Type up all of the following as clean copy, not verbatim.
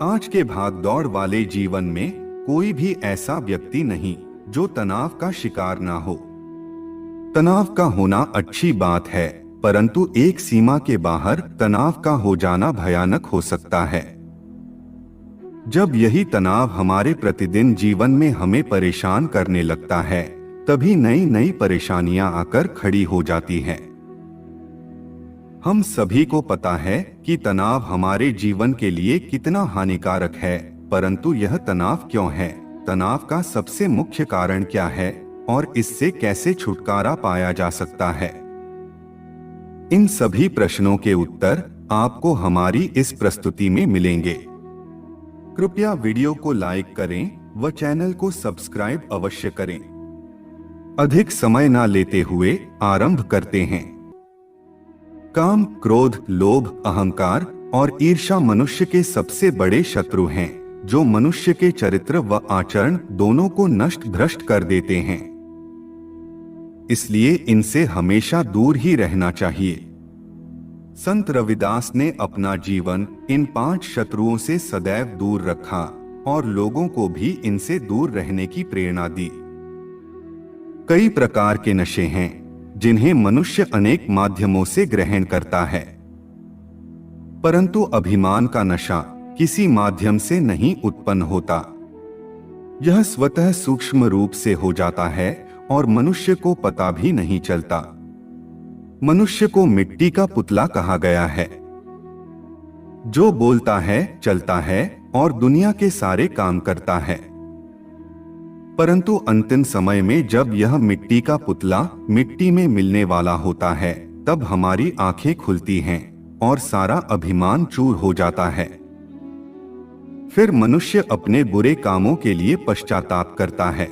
आज के भाग दौड़ वाले जीवन में कोई भी ऐसा व्यक्ति नहीं जो तनाव का शिकार ना हो। तनाव का होना अच्छी बात है, परंतु एक सीमा के बाहर तनाव का हो जाना भयानक हो सकता है। जब यही तनाव हमारे प्रतिदिन जीवन में हमें परेशान करने लगता है, तभी नई नई परेशानियां आकर खड़ी हो जाती हैं। हम सभी को पता है कि तनाव हमारे जीवन के लिए कितना हानिकारक है, परंतु यह तनाव क्यों है, तनाव का सबसे मुख्य कारण क्या है और इससे कैसे छुटकारा पाया जा सकता है। इन सभी प्रश्नों के उत्तर आपको हमारी इस प्रस्तुति में मिलेंगे। कृपया वीडियो को लाइक करें व चैनल को सब्सक्राइब अवश्य करें। अधिक समय न लेते हुए आरंभ करते हैं। काम, क्रोध, लोभ, अहंकार और ईर्ष्या मनुष्य के सबसे बड़े शत्रु हैं, जो मनुष्य के चरित्र व आचरण दोनों को नष्ट भ्रष्ट कर देते हैं। इसलिए इनसे हमेशा दूर ही रहना चाहिए। संत रविदास ने अपना जीवन इन 5 शत्रुओं से सदैव दूर रखा और लोगों को भी इनसे दूर रहने की प्रेरणा दी। कई प्रकार के नशे हैं जिन्हें मनुष्य अनेक माध्यमों से ग्रहण करता है, परंतु अभिमान का नशा किसी माध्यम से नहीं उत्पन्न होता। यह स्वतः सूक्ष्म रूप से हो जाता है और मनुष्य को पता भी नहीं चलता। मनुष्य को मिट्टी का पुतला कहा गया है, जो बोलता है, चलता है और दुनिया के सारे काम करता है, परंतु अंतिम समय में जब यह मिट्टी का पुतला मिट्टी में मिलने वाला होता है, तब हमारी आंखें खुलती हैं और सारा अभिमान चूर हो जाता है। फिर मनुष्य अपने बुरे कामों के लिए पश्चाताप करता है।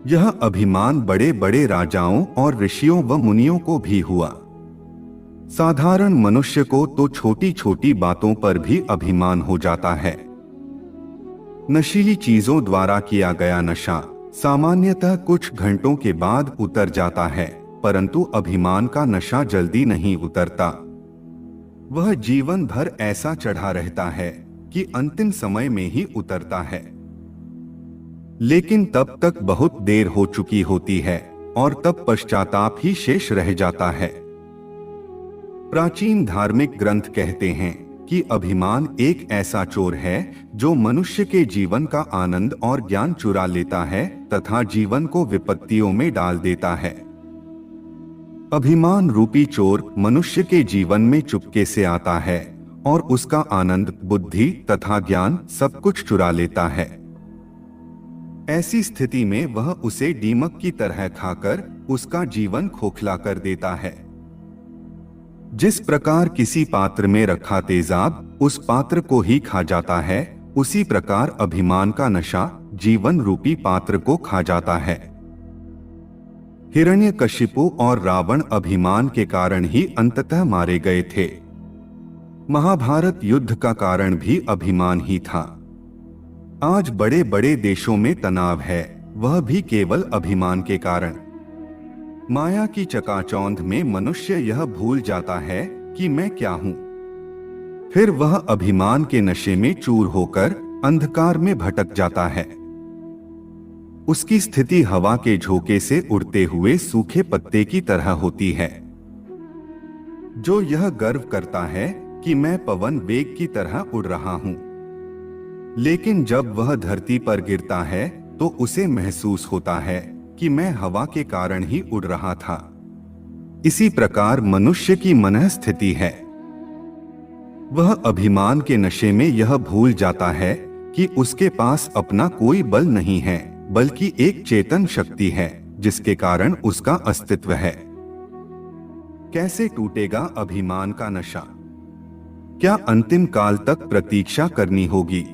यह अभिमान बड़े बड़े राजाओं और ऋषियों व मुनियों को भी हुआ। साधारण मनुष्य को तो छोटी छोटी बातों पर भी अभिमान हो जाता है। नशीली चीजों द्वारा किया गया नशा सामान्यतः कुछ घंटों के बाद उतर जाता है, परंतु अभिमान का नशा जल्दी नहीं उतरता। वह जीवन भर ऐसा चढ़ा रहता है कि अंतिम समय में ही उतरता है, लेकिन तब तक बहुत देर हो चुकी होती है और तब पश्चाताप ही शेष रह जाता है। प्राचीन धार्मिक ग्रंथ कहते हैं कि अभिमान एक ऐसा चोर है जो मनुष्य के जीवन का आनंद और ज्ञान चुरा लेता है तथा जीवन को विपत्तियों में डाल देता है। अभिमान रूपी चोर मनुष्य के जीवन में चुपके से आता है और उसका आनंद, बुद्धि तथा ज्ञान सब कुछ चुरा लेता है। ऐसी स्थिति में वह उसे दीमक की तरह खाकर उसका जीवन खोखला कर देता है। जिस प्रकार किसी पात्र में रखा तेजाब उस पात्र को ही खा जाता है, उसी प्रकार अभिमान का नशा जीवन रूपी पात्र को खा जाता है। हिरण्यकशिपु और रावण अभिमान के कारण ही अंततः मारे गए थे। महाभारत युद्ध का कारण भी अभिमान ही था। आज बड़े बड़े देशों में तनाव है, वह भी केवल अभिमान के कारण। माया की चकाचौंध में मनुष्य यह भूल जाता है कि मैं क्या हूं। फिर वह अभिमान के नशे में चूर होकर अंधकार में भटक जाता है। उसकी स्थिति हवा के झोंके से उड़ते हुए सूखे पत्ते की तरह होती है। जो यह गर्व करता है कि मैं पवन वेग की तरह उड़ रहा हूं, लेकिन जब वह धरती पर गिरता है तो उसे महसूस होता है कि मैं हवा के कारण ही उड़ रहा था। इसी प्रकार मनुष्य की मनः स्थिति है। वह अभिमान के नशे में यह भूल जाता है कि उसके पास अपना कोई बल नहीं है, बल्कि एक चेतन शक्ति है जिसके कारण उसका अस्तित्व है। कैसे टूटेगा अभिमान का नशा? क्या अंतिम काल तक प्रतीक्षा करनी होगी?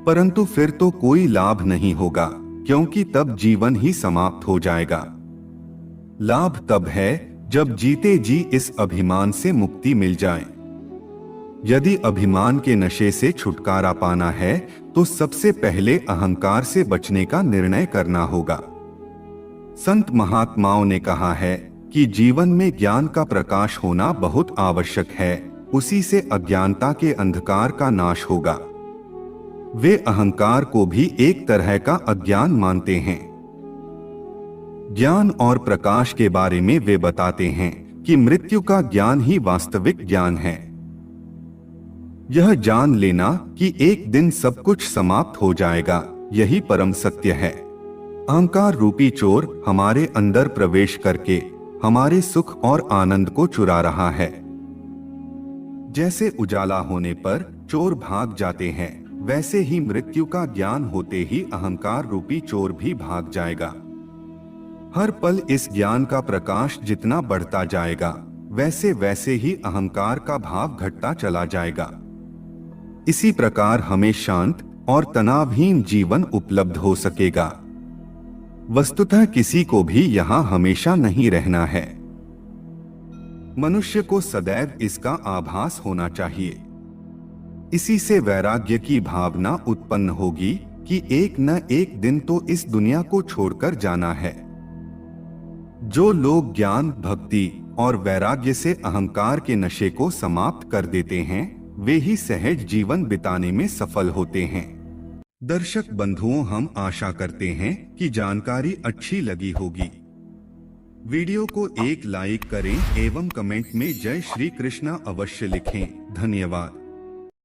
परंतु फिर तो कोई लाभ नहीं होगा, क्योंकि तब जीवन ही समाप्त हो जाएगा। लाभ तब है जब जीते जी इस अभिमान से मुक्ति मिल जाए। यदि अभिमान के नशे से छुटकारा पाना है तो सबसे पहले अहंकार से बचने का निर्णय करना होगा। संत महात्माओं ने कहा है कि जीवन में ज्ञान का प्रकाश होना बहुत आवश्यक है, उसी से अज्ञानता के अंधकार का नाश होगा। वे अहंकार को भी एक तरह का अज्ञान मानते हैं। ज्ञान और प्रकाश के बारे में वे बताते हैं कि मृत्यु का ज्ञान ही वास्तविक ज्ञान है। यह जान लेना कि एक दिन सब कुछ समाप्त हो जाएगा, यही परम सत्य है। अहंकार रूपी चोर हमारे अंदर प्रवेश करके हमारे सुख और आनंद को चुरा रहा है। जैसे उजाला होने पर चोर भाग जाते हैं, वैसे ही मृत्यु का ज्ञान होते ही अहंकार रूपी चोर भी भाग जाएगा। हर पल इस ज्ञान का प्रकाश जितना बढ़ता जाएगा, वैसे वैसे ही अहंकार का भाव घटता चला जाएगा। इसी प्रकार हमें शांत और तनावहीन जीवन उपलब्ध हो सकेगा। वस्तुतः किसी को भी यहाँ हमेशा नहीं रहना है। मनुष्य को सदैव इसका आभास होना चाहिए। इसी से वैराग्य की भावना उत्पन्न होगी कि एक न एक दिन तो इस दुनिया को छोड़कर जाना है। जो लोग ज्ञान, भक्ति और वैराग्य से अहंकार के नशे को समाप्त कर देते हैं, वे ही सहज जीवन बिताने में सफल होते हैं। दर्शक बंधुओं, हम आशा करते हैं कि जानकारी अच्छी लगी होगी। वीडियो को एक लाइक करें एवं कमेंट में जय श्री कृष्णा अवश्य लिखें। धन्यवाद।